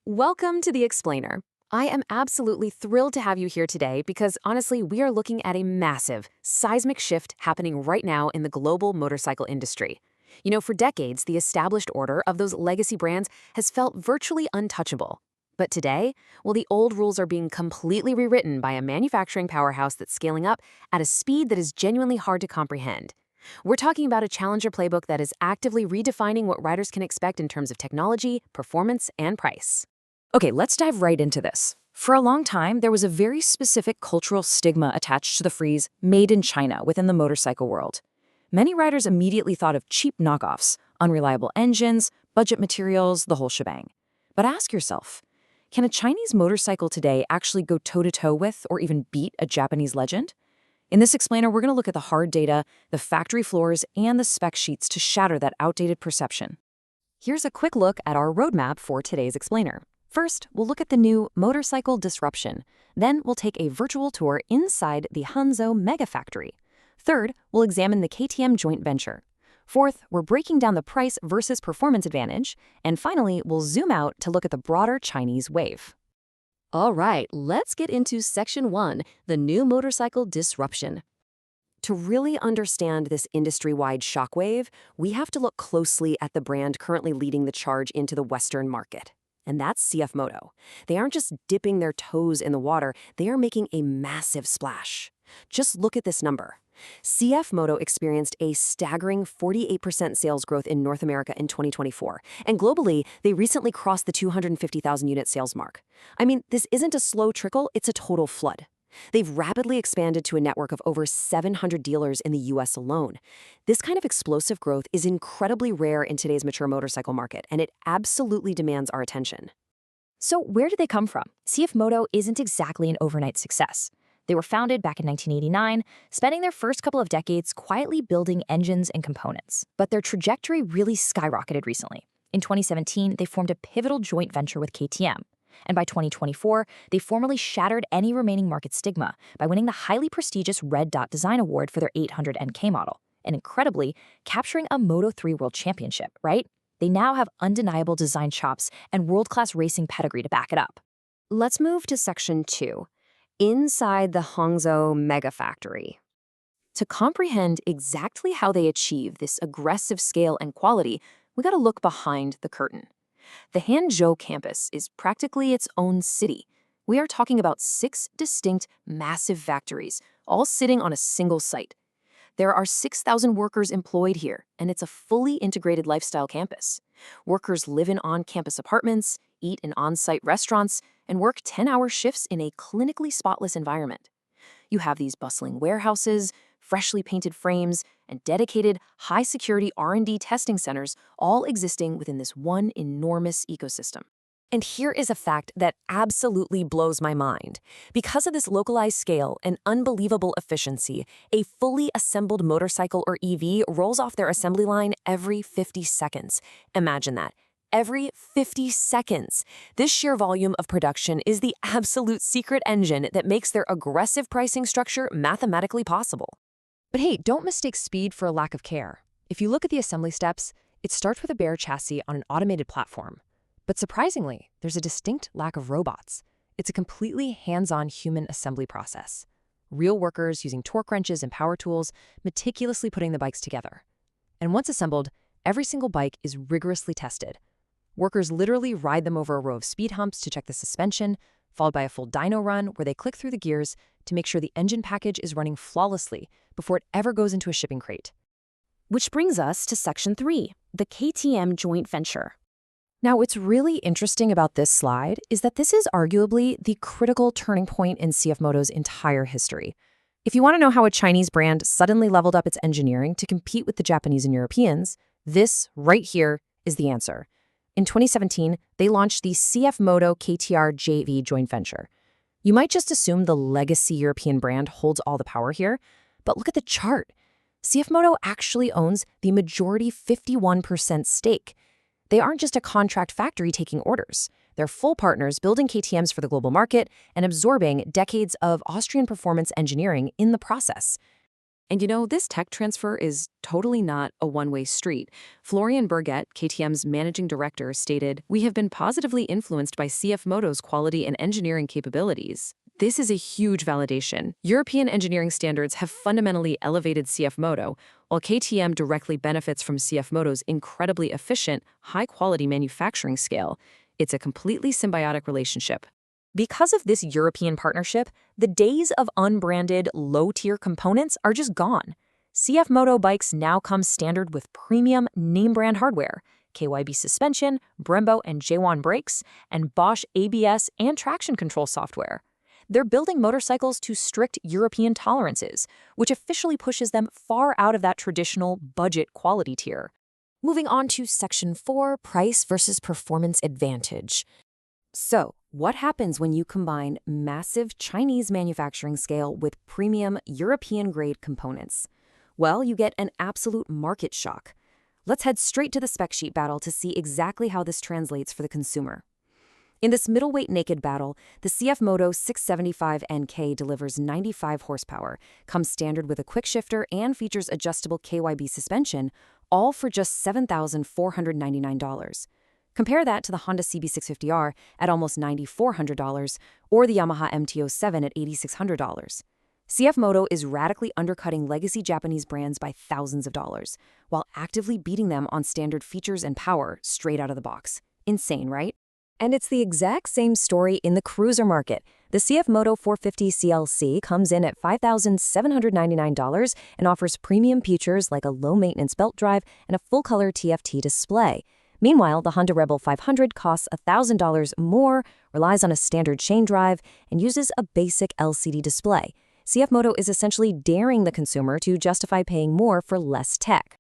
Welcome to The Explainer. I am absolutely thrilled to have you here today because honestly, we are looking at a massive, seismic shift happening right now in the global motorcycle industry. For decades, the established order of those legacy brands has felt virtually untouchable. But today, well, the old rules are being completely rewritten by a manufacturing powerhouse that's scaling up at a speed that is genuinely hard to comprehend. We're talking about a challenger playbook that is actively redefining what riders can expect in terms of technology, performance, and price. Okay, let's dive right into this. For a long time, there was a very specific cultural stigma attached to the phrase "made in China" within the motorcycle world. Many riders immediately thought of cheap knockoffs, unreliable engines, budget materials, the whole shebang. But ask yourself, can a Chinese motorcycle today actually go toe-to-toe with or even beat a Japanese legend? In this explainer, we're going to look at the hard data, the factory floors, and the spec sheets to shatter that outdated perception. Here's a quick look at our roadmap for today's explainer. First, we'll look at the new motorcycle disruption. Then we'll take a virtual tour inside the Hangzhou Mega Factory. Third, we'll examine the KTM joint venture. Fourth, we're breaking down the price versus performance advantage. And finally, we'll zoom out to look at the broader Chinese wave. All right, let's get into Section 1, the new motorcycle disruption. To really understand this industry-wide shockwave, we have to look closely at the brand currently leading the charge into the Western market. And that's CFMOTO. They aren't just dipping their toes in the water, they are making a massive splash. Just look at this number. CFMOTO experienced a staggering 48% sales growth in North America in 2024, and globally, they recently crossed the 250,000 unit sales mark. I mean, this isn't a slow trickle, it's a total flood. They've rapidly expanded to a network of over 700 dealers in the US alone. This kind of explosive growth is incredibly rare in today's mature motorcycle market, and it absolutely demands our attention. So where did they come from? CFMOTO isn't exactly an overnight success. They were founded back in 1989, spending their first couple of decades quietly building engines and components. But their trajectory really skyrocketed recently. In 2017, they formed a pivotal joint venture with KTM. And by 2024, they formally shattered any remaining market stigma by winning the highly prestigious Red Dot Design Award for their 800 NK model, and incredibly, capturing a Moto3 World Championship, right? They now have undeniable design chops and world-class racing pedigree to back it up. Let's move to Section 2, inside the Hangzhou Mega Factory. To comprehend exactly how they achieve this aggressive scale and quality, we gotta look behind the curtain. The Hangzhou campus is practically its own city. We are talking about 6 distinct, massive factories, all sitting on a single site. There are 6,000 workers employed here, and it's a fully integrated lifestyle campus. Workers live in on-campus apartments, eat in on-site restaurants, and work 10-hour shifts in a clinically spotless environment. You have these bustling warehouses, freshly painted frames, and dedicated, high-security R&D testing centers all existing within this one enormous ecosystem. And here is a fact that absolutely blows my mind. Because of this localized scale and unbelievable efficiency, a fully assembled motorcycle or EV rolls off their assembly line every 50 seconds. Imagine that. Every 50 seconds. This sheer volume of production is the absolute secret engine that makes their aggressive pricing structure mathematically possible. But hey, don't mistake speed for a lack of care. If you look at the assembly steps, it starts with a bare chassis on an automated platform. But surprisingly, there's a distinct lack of robots. It's a completely hands-on human assembly process. Real workers using torque wrenches and power tools, meticulously putting the bikes together. And once assembled, every single bike is rigorously tested. Workers literally ride them over a row of speed humps to check the suspension, followed by a full dyno run where they click through the gears to make sure the engine package is running flawlessly before it ever goes into a shipping crate. Which brings us to Section 3, the KTM joint venture. Now, what's really interesting about this slide is that this is arguably the critical turning point in CFMOTO's entire history. If you want to know how a Chinese brand suddenly leveled up its engineering to compete with the Japanese and Europeans, this right here is the answer. In 2017, they launched the CFMOTO KTR JV joint venture. You might just assume the legacy European brand holds all the power here, but look at the chart. CFMOTO actually owns the majority 51% stake. They aren't just a contract factory taking orders. They're full partners building KTMs for the global market and absorbing decades of Austrian performance engineering in the process. And this tech transfer is totally not a one-way street. Florian Berget, KTM's managing director, stated, "We have been positively influenced by CFMOTO's quality and engineering capabilities. This is a huge validation. European engineering standards have fundamentally elevated CFMOTO, while KTM directly benefits from CFMOTO's incredibly efficient, high-quality manufacturing scale. It's a completely symbiotic relationship." Because of this European partnership, the days of unbranded, low-tier components are just gone. CFMOTO bikes now come standard with premium name-brand hardware, KYB suspension, Brembo and J1 brakes, and Bosch ABS and traction control software. They're building motorcycles to strict European tolerances, which officially pushes them far out of that traditional budget quality tier. Moving on to Section 4, Price versus Performance Advantage. So, what happens when you combine massive Chinese manufacturing scale with premium European-grade components? Well, you get an absolute market shock. Let's head straight to the spec sheet battle to see exactly how this translates for the consumer. In this middleweight naked battle, the CFMOTO 675 NK delivers 95 horsepower, comes standard with a quick shifter, and features adjustable KYB suspension, all for just $7,499. Compare that to the Honda CB650R at almost $9,400 or the Yamaha MT-07 at $8,600. CFMOTO is radically undercutting legacy Japanese brands by thousands of dollars, while actively beating them on standard features and power straight out of the box. Insane, right? And it's the exact same story in the cruiser market. The CFMOTO 450 CLC comes in at $5,799 and offers premium features like a low-maintenance belt drive and a full-color TFT display. Meanwhile, the Honda Rebel 500 costs $1,000 more, relies on a standard chain drive, and uses a basic LCD display. CFMOTO is essentially daring the consumer to justify paying more for less tech.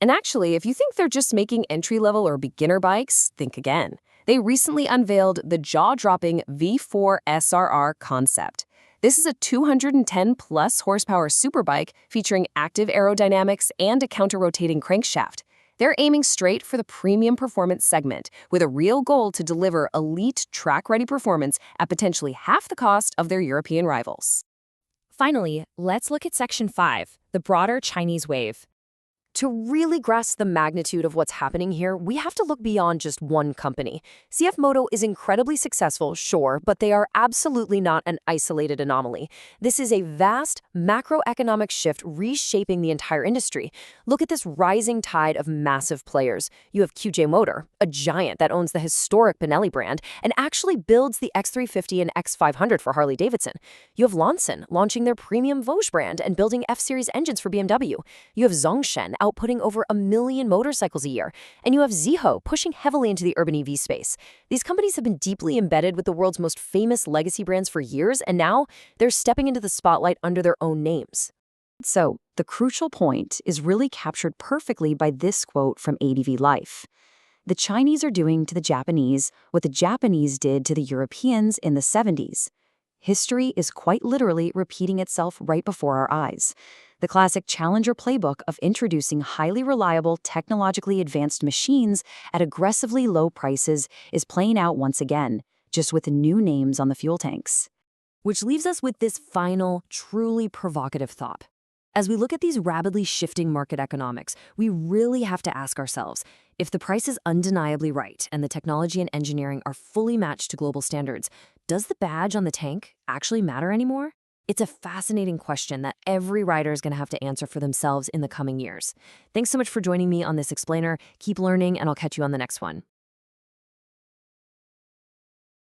And actually, if you think they're just making entry-level or beginner bikes, think again. They recently unveiled the jaw-dropping V4 SRR concept. This is a 210-plus horsepower superbike featuring active aerodynamics and a counter-rotating crankshaft. They're aiming straight for the premium performance segment, with a real goal to deliver elite track-ready performance at potentially half the cost of their European rivals. Finally, let's look at Section 5, the broader Chinese wave. To really grasp the magnitude of what's happening here, we have to look beyond just one company. CFMOTO is incredibly successful, sure, but they are absolutely not an isolated anomaly. This is a vast macroeconomic shift reshaping the entire industry. Look at this rising tide of massive players. You have QJ Motor, a giant that owns the historic Benelli brand and actually builds the X350 and X500 for Harley-Davidson. You have Lonson launching their premium Vosges brand and building F-Series engines for BMW. You have Zongshen outputting over 1 million motorcycles a year. And you have Ziho pushing heavily into the urban EV space. These companies have been deeply embedded with the world's most famous legacy brands for years, and now they're stepping into the spotlight under their own names. So, the crucial point is really captured perfectly by this quote from ADV Life. The Chinese are doing to the Japanese what the Japanese did to the Europeans in the 70s. History is quite literally repeating itself right before our eyes. The classic Challenger playbook of introducing highly reliable, technologically advanced machines at aggressively low prices is playing out once again, just with new names on the fuel tanks. Which leaves us with this final, truly provocative thought. As we look at these rapidly shifting market economics, we really have to ask ourselves, if the price is undeniably right and the technology and engineering are fully matched to global standards, does the badge on the tank actually matter anymore? It's a fascinating question that every rider is going to have to answer for themselves in the coming years. Thanks so much for joining me on this explainer. Keep learning, and I'll catch you on the next one.